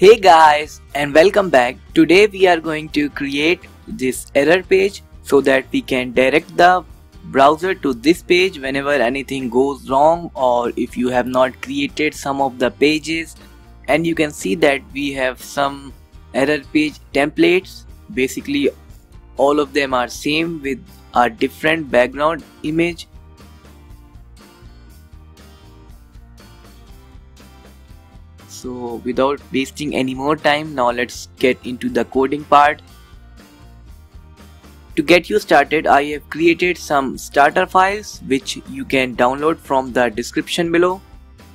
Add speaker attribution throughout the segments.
Speaker 1: Hey guys, and welcome back. Today we are going to create this error page so that we can direct the browser to this page whenever anything goes wrong, or if you have not created some of the pages. And you can see that we have some error page templates. Basically all of them are same with a different background image. So without wasting any more time, now let's get into the coding part. To get you started, I have created some starter files which you can download from the description below.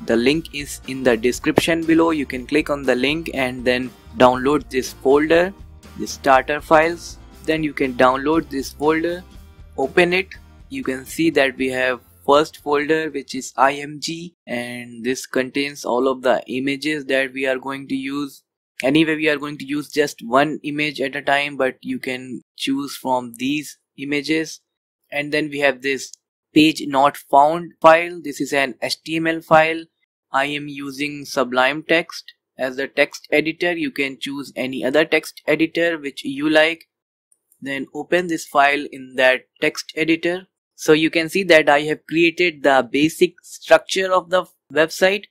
Speaker 1: The link is in the description below. You can click on the link and then download this folder, the starter files. Then you can download this folder, open it. You can see that we have first folder which is img, and this contains all of the images that we are going to use. Anyway, we are going to use just one image at a time, but you can choose from these images. And then we have this page not found file. This is an HTML file. I am using Sublime Text as the text editor. You can choose any other text editor which you like. Then open this file in that text editor. So you can see that I have created the basic structure of the website.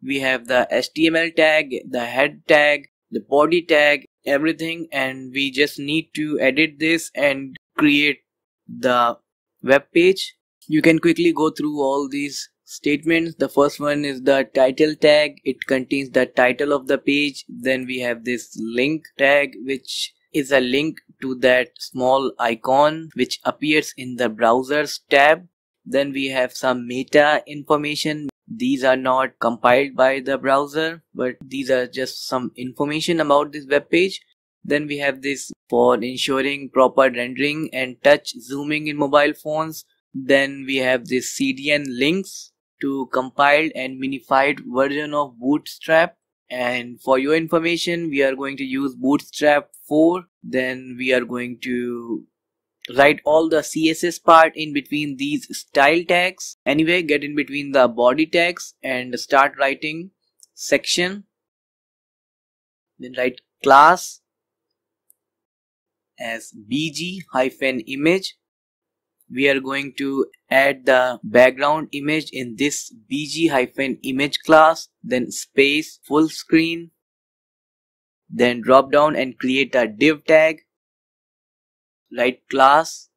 Speaker 1: We have the HTML tag, the head tag, the body tag, everything, and we just need to edit this and create the web page. You can quickly go through all these statements. The first one is the title tag. It contains the title of the page. Then we have this link tag, which is a link to that small icon which appears in the browsers tab. Then we have some meta information. These are not compiled by the browser, but these are just some information about this web page. Then we have this for ensuring proper rendering and touch zooming in mobile phones. Then we have this CDN links to compiled and minified version of Bootstrap. And for your information, we are going to use Bootstrap 4. Then we are going to write all the CSS part in between these style tags. Anyway, get in between the body tags and start writing section. Then write class as bg-image. We are going to add the background image in this bg-image class. Then space full screen. Then drop down and create a div tag. Write class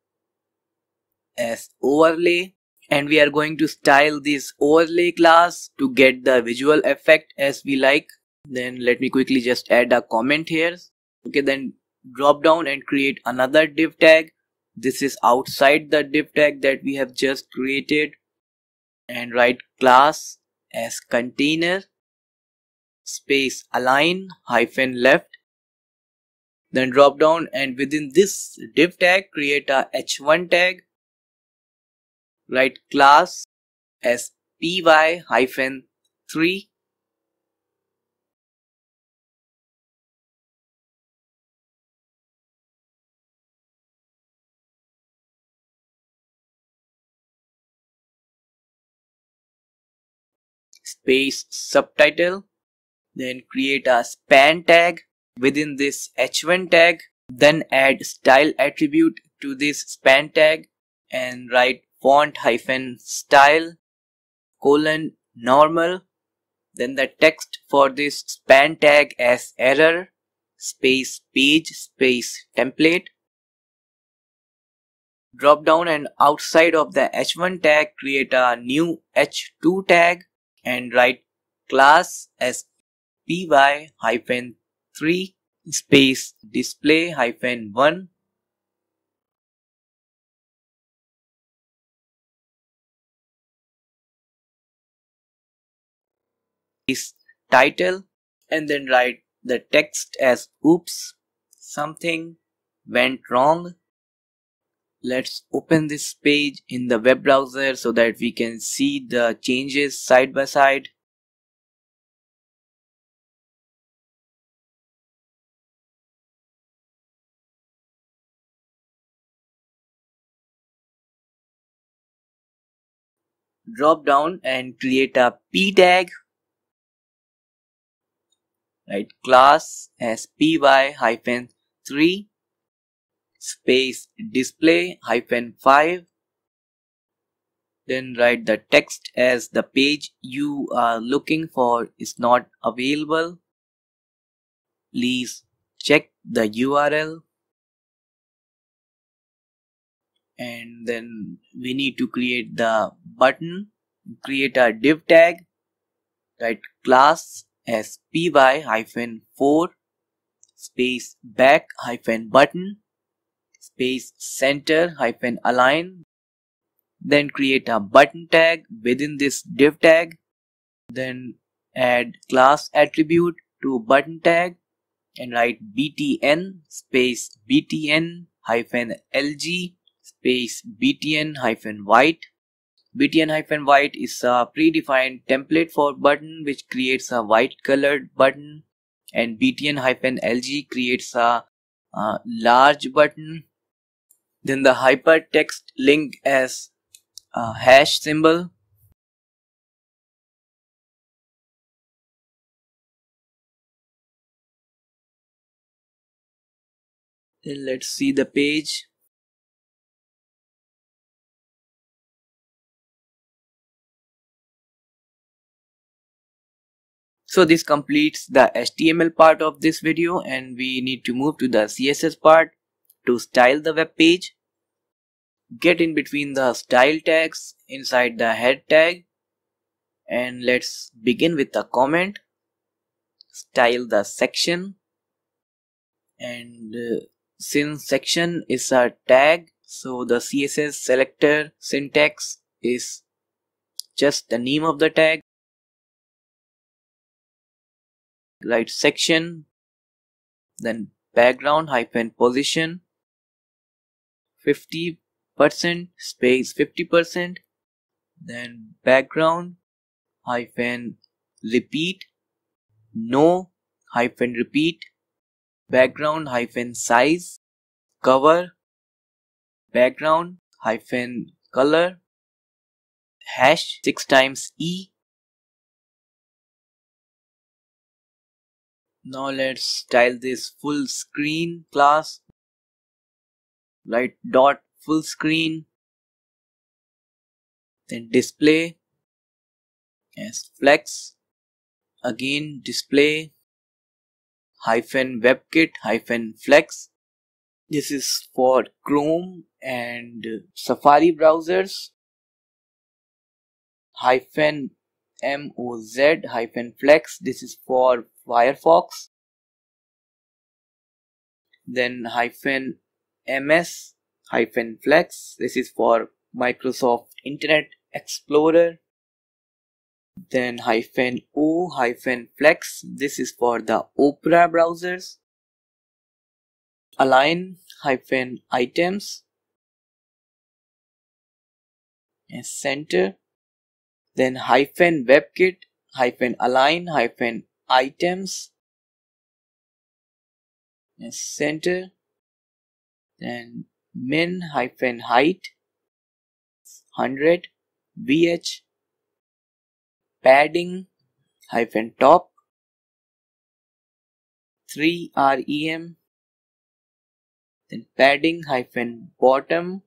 Speaker 1: as overlay, and we are going to style this overlay class to get the visual effect as we like. Then let me quickly just add a comment here. Okay, then drop down and create another div tag. This is outside the div tag that we have just created, and write class as container space align hyphen left. Then drop down and within this div tag create a h1 tag. Write class as py-3. Space subtitle. Then create a span tag within this h1 tag. Then add style attribute to this span tag and write font-style :normal. Then the text for this span tag as error space page space template. Drop down and outside of the h1 tag create a new h2 tag and write class as py-3 space display-1. Is title, and then write the text as oops, something went wrong. Let's open this page in the web browser so that we can see the changes side by side. Drop down and create a p tag. write class as py hyphen 3 space display hyphen 5. Then write the text as the page you are looking for is not available. Please check the URL. And then we need to create the button. Create a div tag. Write class as py hyphen 4 space back hyphen button space center hyphen align. Then create a button tag within this div tag. Then add class attribute to button tag and write btn space btn hyphen lg space btn hyphen white. btn hyphen white is a predefined template for button which creates a white colored button, and btn hyphen lg creates a large button. Then the hypertext link as a hash symbol. Then let's see the page. So this completes the HTML part of this video, and we need to move to the CSS part to style the web page. Get in between the style tags inside the head tag, and let's begin with the comment. Style the section, and since section is a tag, so the CSS selector syntax is just the name of the tag. Write section, then background hyphen position 50% space 50%, then background hyphen repeat no hyphen repeat, background hyphen size cover, background hyphen color hash 6 times e. Now let's style this full screen class. Write dot full screen, then display as flex, again display hyphen webkit hyphen flex. This is for Chrome and Safari browsers. Hyphen moz hyphen flex, this is for Firefox. Then hyphen ms hyphen flex, this is for Microsoft Internet Explorer. Then hyphen o hyphen flex, this is for the Opera browsers. Align hyphen items as center. Then hyphen webkit hyphen align hyphen items as center. Then min hyphen height 100 vh, padding hyphen top 3 rem, then padding hyphen bottom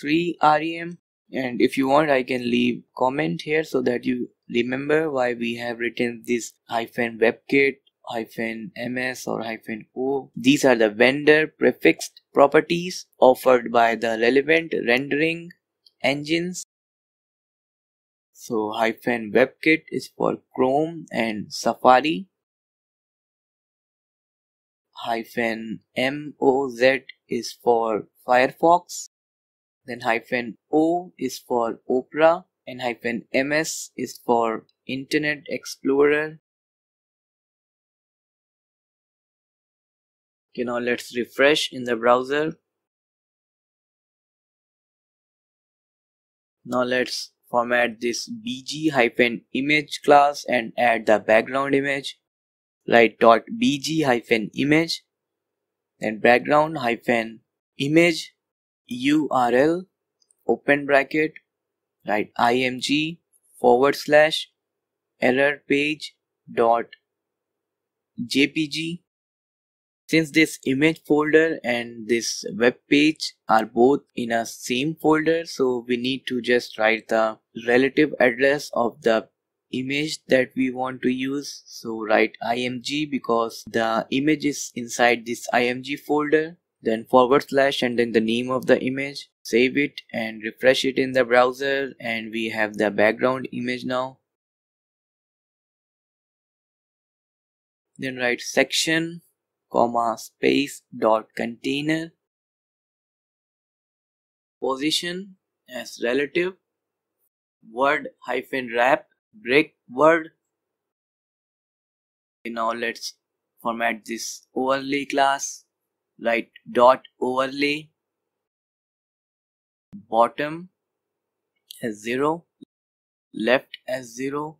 Speaker 1: 3 rem. And if you want, I can leave comment here so that you remember why we have written this hyphen webkit hyphen ms or hyphen o. These are the vendor prefixed properties offered by the relevant rendering engines. So hyphen webkit is for Chrome and Safari. Hyphen moz is for Firefox. Then hyphen o is for Opera, and hyphen ms is for Internet Explorer. Okay, now let's refresh in the browser. Now let's format this bg hyphen image class and add the background image. Write dot bg hyphen image and background hyphen image URL open bracket, write img / error page dot JPG. Since this image folder and this web page are both in a same folder, so we need to just write the relative address of the image that we want to use. So write img because the image is inside this img folder, then / and then the name of the image. Save it and refresh it in the browser, and we have the background image now. Then write section comma space dot container, position as relative, word hyphen wrap break word. Now let's format this overlay class. Write dot overlay, bottom as 0, left as 0,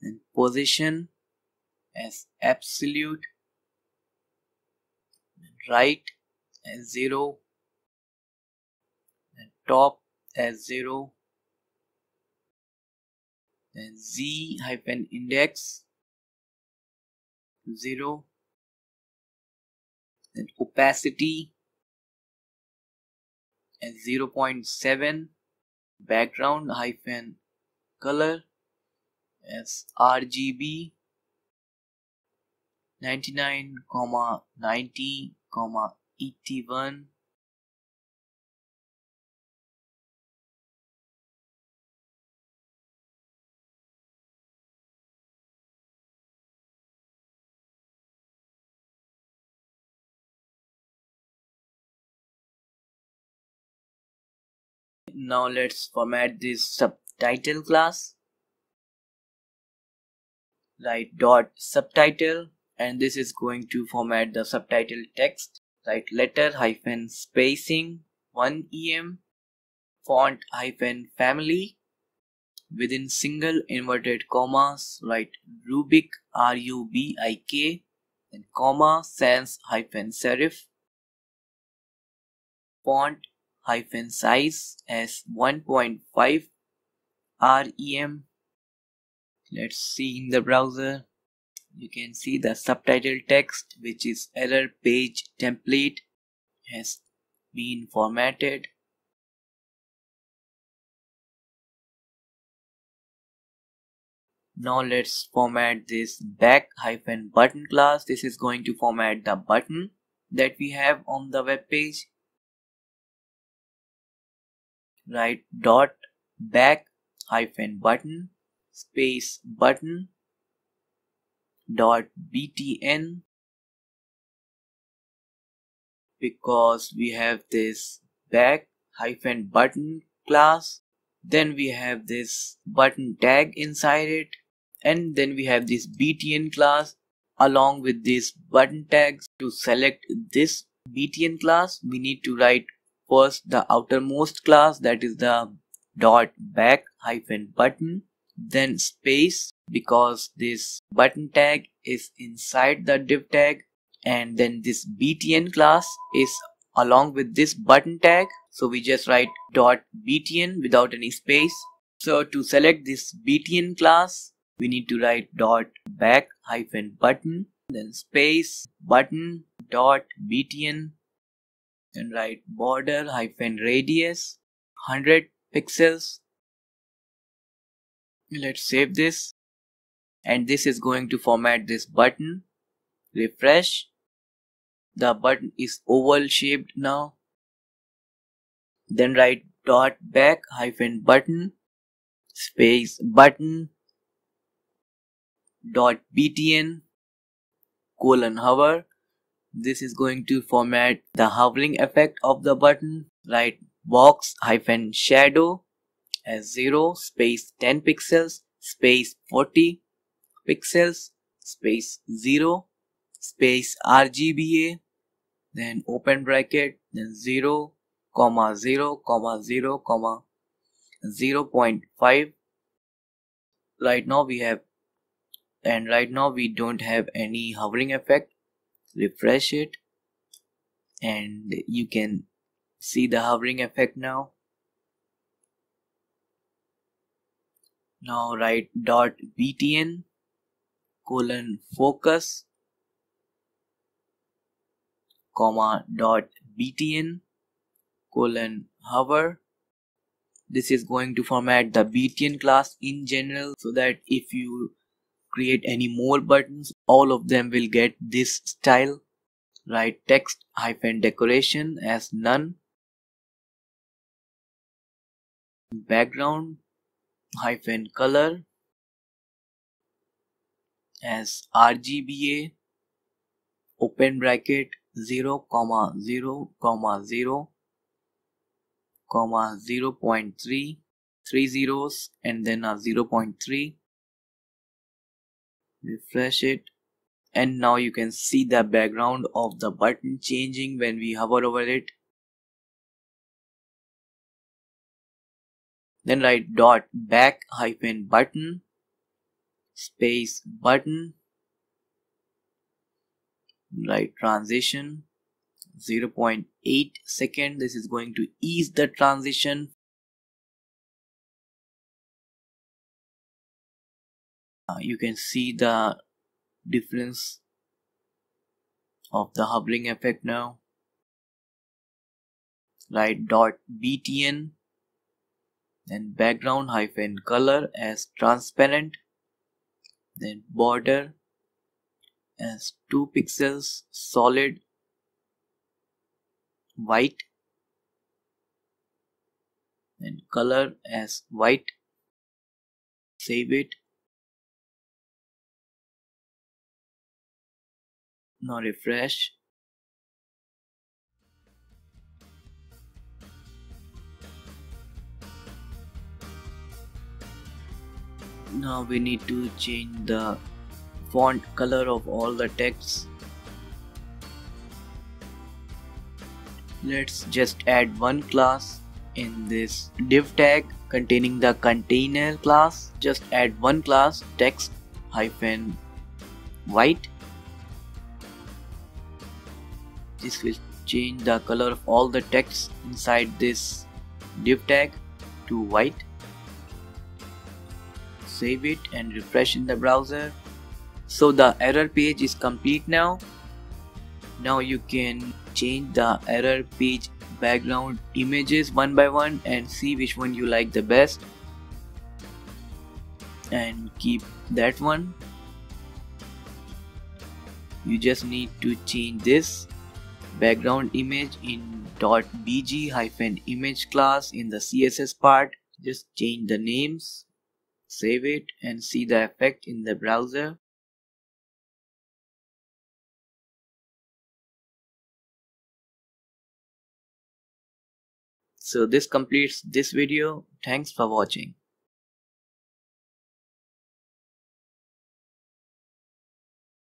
Speaker 1: and position as absolute, right as 0, and top as 0, then z hyphen index 0, then opacity as 0.7, background hyphen color as RGB 99, 90, 81. Now let's format this subtitle class. Write dot subtitle, and this is going to format the subtitle text. Write letter hyphen spacing 1 em, font hyphen family, within single inverted commas write Rubik RUBIK, and comma sans hyphen serif, font hyphen size as 1.5 rem. Let's see in the browser. You can see the subtitle text, which is error page template, has been formatted. Now let's format this back hyphen button class. This is going to format the button that we have on the web page. Write dot back hyphen button space button dot btn, because we have this back hyphen button class, then we have this button tag inside it, and then we have this btn class along with this button tags. To select this btn class, we need to write first the outermost class, that is the dot back hyphen button, then space because this button tag is inside the div tag, and then this btn class is along with this button tag, so we just write dot btn without any space. So to select this btn class, we need to write dot back hyphen button, then space button dot btn, and write border hyphen radius 100 pixels. Let's save this, and this is going to format this button. Refresh. The button is oval shaped now. Then write dot back hyphen button space button dot btn colon hover. This is going to format the hovering effect of the button. Write box hyphen shadow as 0 space 10 pixels space 40 pixels space 0 space RGBA, then open bracket, then 0, 0, 0, 0.5. Right now we don't have any hovering effect. Refresh it and you can see the hovering effect now. Now write dot btn colon focus comma dot btn colon hover. This is going to format the btn class in general, so that if you create any more buttons, all of them will get this style. Write text hyphen decoration as none. Background hyphen color as RGBA, open bracket 0, 0, 0, 0.3, 3 zeros and then a 0.3. Refresh it, and now you can see the background of the button changing when we hover over it. Then write dot back hyphen button space button, write transition 0.8 second. This is going to ease the transition. You can see the difference of the hovering effect now. Write dot btn, then background hyphen color as transparent, then border as 2 pixels solid white, then color as white. Save it. Now refresh. Now we need to change the font color of all the texts. Let's just add one class in this div tag containing the container class. Just add one class text hyphen white. This will change the color of all the text inside this div tag to white. Save it and refresh in the browser. So the error page is complete now. Now you can change the error page background images one by one and see which one you like the best, and keep that one. You just need to change this background image in .bg-image class in the CSS part. Just change the names, save it and see the effect in the browser. So this completes this video. Thanks for watching.